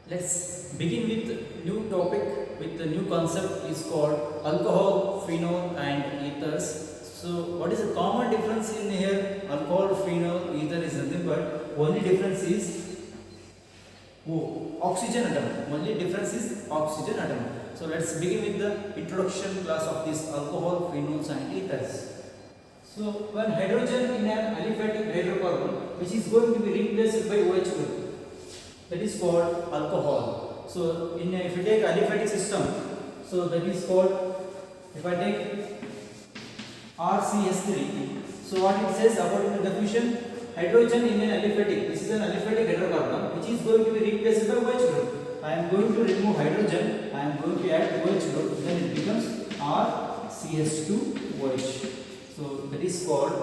Let's begin with new topic with the new concept is called alcohol, phenol and ethers. So what is the common difference in here? Alcohol, phenol, ether is nothing but only difference is oxygen atom. Only difference is oxygen atom. So let's begin with the introduction class of this alcohol, phenols and ethers. So when hydrogen in an aliphatic hydrocarbon which is going to be replaced by OH group, that is called alcohol. So if you take aliphatic system, so that is called, if I take RCS3, so what it says about the definition, hydrogen in an aliphatic, this is an aliphatic hydrocarbon which is going to be replaced by OH group. I am going to remove hydrogen, I am going to add OH group, then it becomes RCS2OH. So that is called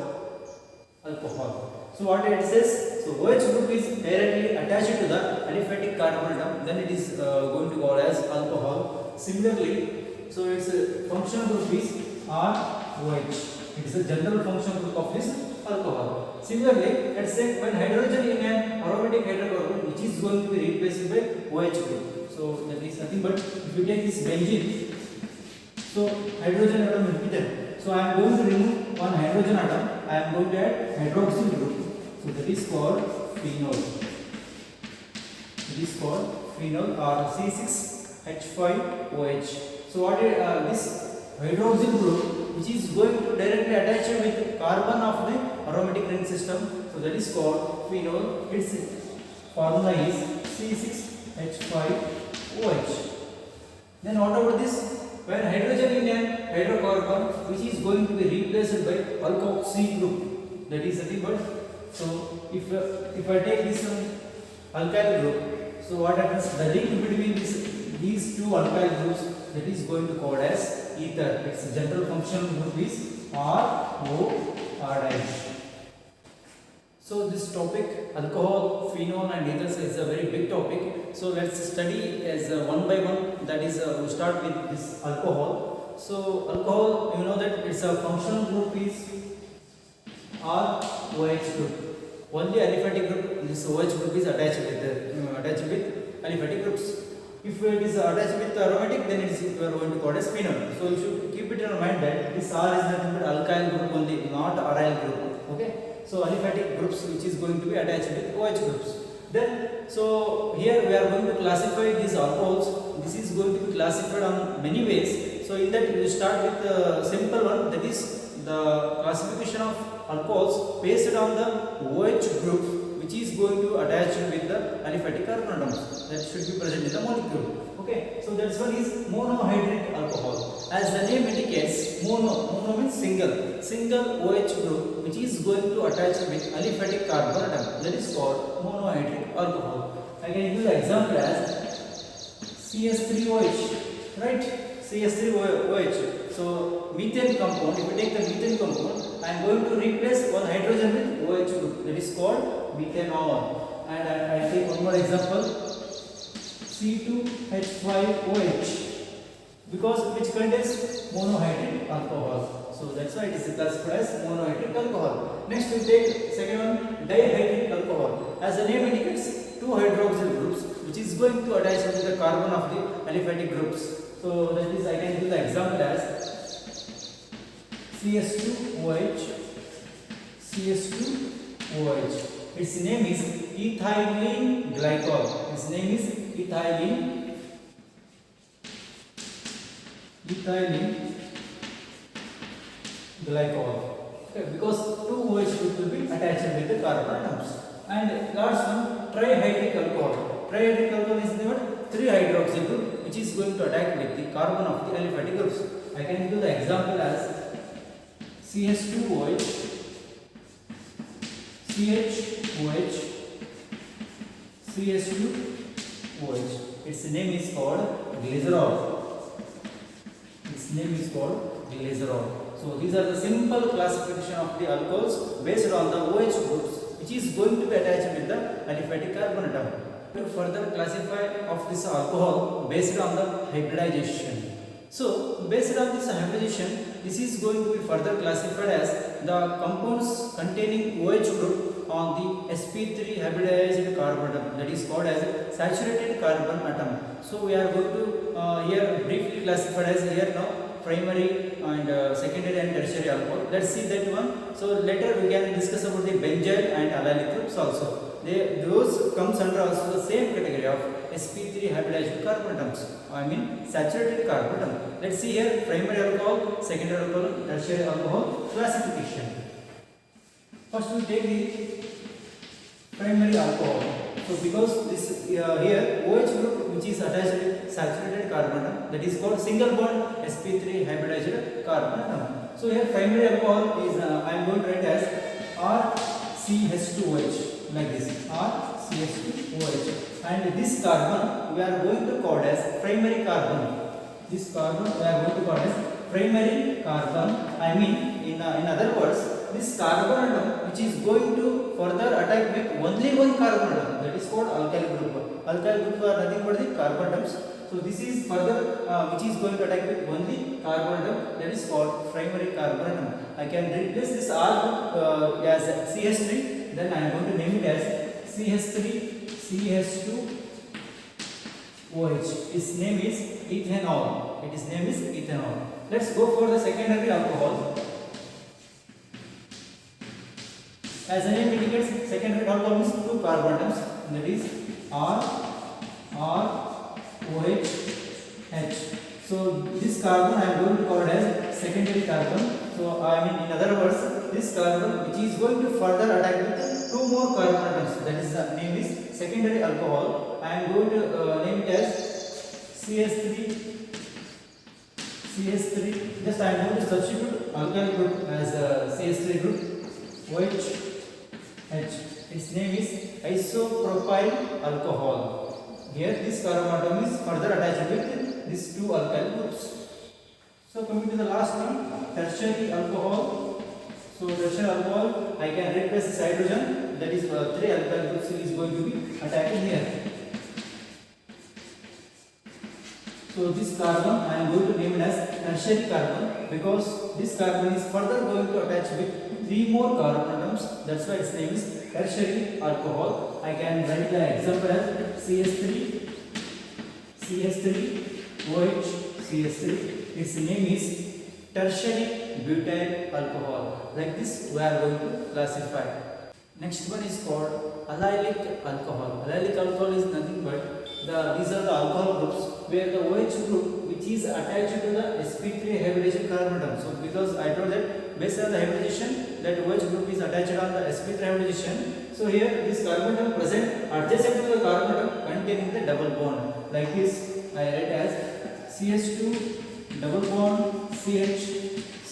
alcohol. So what it says, so OH group is directly attached to the aliphatic carbon atom, then it is going to call as alcohol. Similarly, so its functional group is ROH. It is a general functional group of this alcohol. Similarly, let's say when hydrogen in an aromatic hydrocarbon which is going to be replaced by OH group. So that is nothing but if you take this benzene, so hydrogen atom will be there. So I am going to remove one hydrogen atom, I am going to add hydroxyl group. So that is called phenol. It is called phenol or C6H5OH. So what is this hydroxyl group which is going to directly attach with carbon of the aromatic ring system. So that is called phenol. Its formula is C6H5OH. Then what about this? When hydrogen in an hydrocarbon which is going to be replaced by alkoxy group, that is nothing but, so if I take this alkyl group, so what happens, the link between these two alkyl groups, that is going to called as ether. Its general functional group is ROR. So this topic, alcohol, phenol and ethers, is a very big topic. So let's study as one by one. That is, we start with this alcohol. So alcohol, you know that its a functional group is ROH group. Only aliphatic group, this OH group is attached with aliphatic groups. If it is attached with aromatic, then it is we are going to call as phenol. So you should keep it in your mind that this R is nothing but alkyl group only, not aryl group. Okay. So aliphatic groups which is going to be attached with OH groups. Then, so here we are going to classify these alcohols. This is going to be classified on many ways. So in that we start with the simple one, that is the classification of alcohols based on the OH group which is going to attach with the aliphatic carbon atoms that should be present in the molecule. Okay, so that's one is monohydric alcohol. As the name indicates, mono means single OH group which is going to attach with aliphatic carbon atom, that is called monohydric alcohol. I can give the example as CS3OH, right? CS3OH. So methane compound, if you take the methane compound, I am going to replace one hydrogen with OH group, that is called methanol. And I take one more example, C2H5OH, because which contains monohydric alcohol. So that's why it is classified as monohydric alcohol. Next we take second one, dihydric alcohol. As the name indicates, two hydroxyl groups which is going to attach with the carbon of the aliphatic groups. So that is, I can give the example as CS2OH, CS2OH. Its name is ethylene glycol. Its name is ethylene glycol. Okay, because two OH group will be attached with the carbon atoms. And last one, trihydric alcohol. Trihydric alcohol is the three hydroxyl group which is going to attack with the carbon of the aliphatic groups. I can give the example as CS2OH, CHOH, CS2OH. Its name is called glycerol. So these are the simple classification of the alcohols based on the OH groups which is going to be attached with the aliphatic carbon atom. To further classify of this alcohol based on the hybridization. So based on this hybridization, this is going to be further classified as the compounds containing OH group on the sp3 hybridized carbon atom, that is called as saturated carbon atom. So we are going to here briefly classified as here now primary and secondary and tertiary alcohol. Let's see that one. So later we can discuss about the benzyl and allylic groups also. Those comes under also the same category of sp3 hybridized carbon atoms, I mean saturated carbon atom. Let's see here primary alcohol, secondary alcohol, tertiary alcohol classification. First we take the primary alcohol. So because this here OH group which is attached with saturated carbon atom, that is called single bond sp3 hybridized carbon atom. So here primary alcohol is I am going to write as RCH2OH like this, RCH2OH, and this carbon we are going to call as primary carbon. This carbon we are going to call as primary carbon. I mean in other words, this carbon atom which is going to further attack with only one carbon atom, that is called alkyl group. Alkyl group are nothing but the carbon atoms. So this is further which is going to attack with only carbon atom, that is called primary carbon atom. I can replace this R group as CH3, then I am going to name it as CH3CH2OH. Its name is ethanol. Its name is ethanol. Let's go for the secondary alcohol. As the name indicates, secondary alcohol means two carbon atoms, that is ROH. So this carbon I am going to call it as secondary carbon. So I mean in other words, this carbon which is going to further attack with two more carbon atoms, that is the name is secondary alcohol. I am going to name it as CH3. Just I am going to substitute alkyl group as CH3 group OH. Its name is isopropyl alcohol. Here this carbon atom is further attached with these two alkyl groups. So coming to the last one, tertiary alcohol. So tertiary alcohol, I can replace this hydrogen, that is three alkyl groups is going to be attacking here. So this carbon I am going to name it as tertiary carbon because this carbon is further going to attach with three more carbon atoms. That's why its name is tertiary alcohol. I can write the example as CH3OH CH3. Its name is tertiary butyl alcohol. Like this we are going to classify. Next one is called allylic alcohol. Allylic alcohol is nothing but these are the alcohol groups where the OH group which is attached to the sp3 hybridized carbon atom. So because I told that based on the hybridization, that OH group is attached on the sp3 hybridization. So here this carbon atom present adjacent to the carbon atom containing the double bond. Like this I write as CH2 double bond CH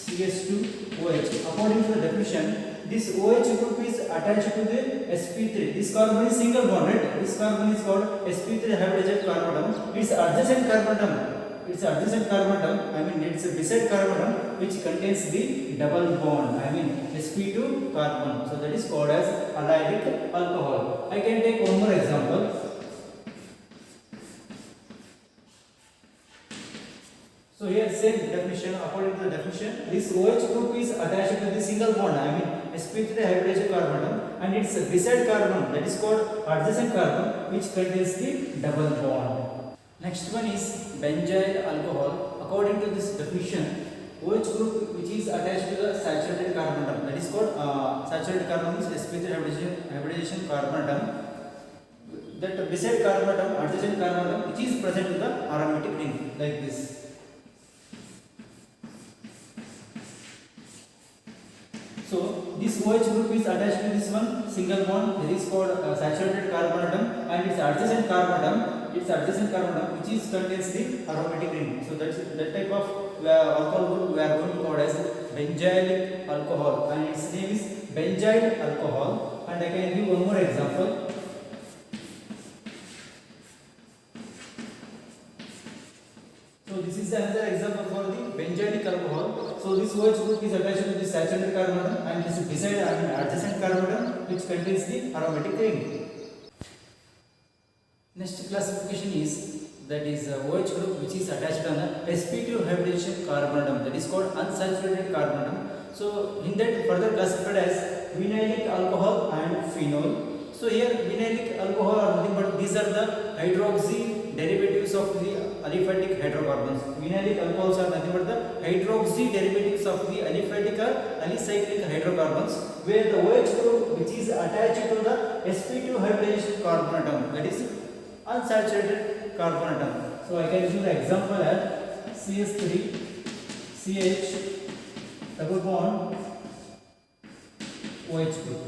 CH2OH. According to the definition, this OH group is attached to the sp3. This carbon is single bond, right? This carbon is called sp3 hybridized carbon atom. It's adjacent carbon atom. It's adjacent carbon atom. I mean it's a beside carbon atom which contains the double bond. I mean sp2 carbon. So that is called as allylic alcohol. I can take one more example. So here same definition. According to the definition, this OH group is attached to the single bond, I mean sp3 hybridized carbon atom, and its beside carbon, that is called adjacent carbon, which contains the double bond. Next one is benzyl alcohol. According to this definition, OH group which is attached to the saturated carbon atom, that is called saturated carbon means sp3 hybridization carbon atom. That beside carbon atom, adjacent carbon atom, which is present to the aromatic ring, like this. So this OH group is attached to this one single bond, that is called saturated carbon atom, and its adjacent carbon atom, which is contains the aromatic ring. So that's that type of alcohol group we are going to call as benzylic alcohol, and its name is benzyl alcohol. And I can give one more example. So this is another example for the benzylic alcohol. So this OH group is attached to the saturated carbon atom, and this is beside adjacent carbon atom which contains the aromatic ring. Next classification is that is OH group which is attached on the sp2 hybridization carbon atom, that is called unsaturated carbon atom. So in that further classified as vinylic alcohol and phenol. So here vinylic alcohol are nothing but these are the hydroxy derivatives of the aliphatic hydrocarbons. Vinylic alcohols are nothing but the hydroxy derivatives of the aliphatic or alicyclic hydrocarbons, where the OH group which is attached to the sp2 hybridization carbon atom, that is unsaturated carbon atom. So I can give the example as CH3 CH double bond OH group.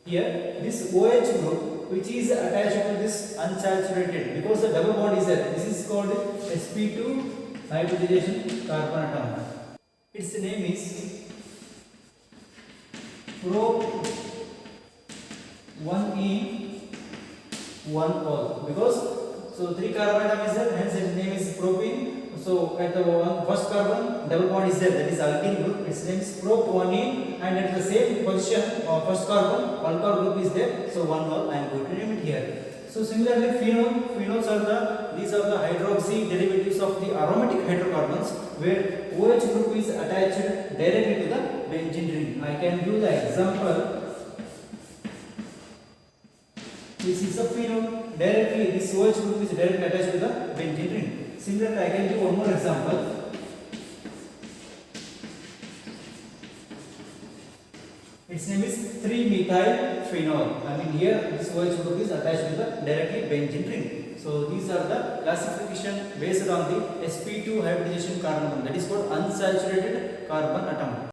Here this OH group which is attached to this unsaturated, because the double bond is there, this is called sp2 hybridization carbon atom. Its name is prop 1in 1ol, because so 3 carbon atom is there, hence its name is propene. So at the first carbon double bond is there, that is alkene group, its name is prop 1in, and at the same position first carbon alkyl group is there, so 1ol I am going to name it here. So similarly phenols are these are the hydroxy derivatives of the aromatic hydrocarbons, where OH group is attached directly to the benzene ring. I can give the example. This is a phenol, directly this OH group is directly attached to the benzene ring. Similarly, I can give one more example. Its name is 3-methyl phenol. I mean here this OH group is attached to the directly benzene ring. So these are the classification based on the sp2 hybridization carbon atom, that is called unsaturated carbon atom.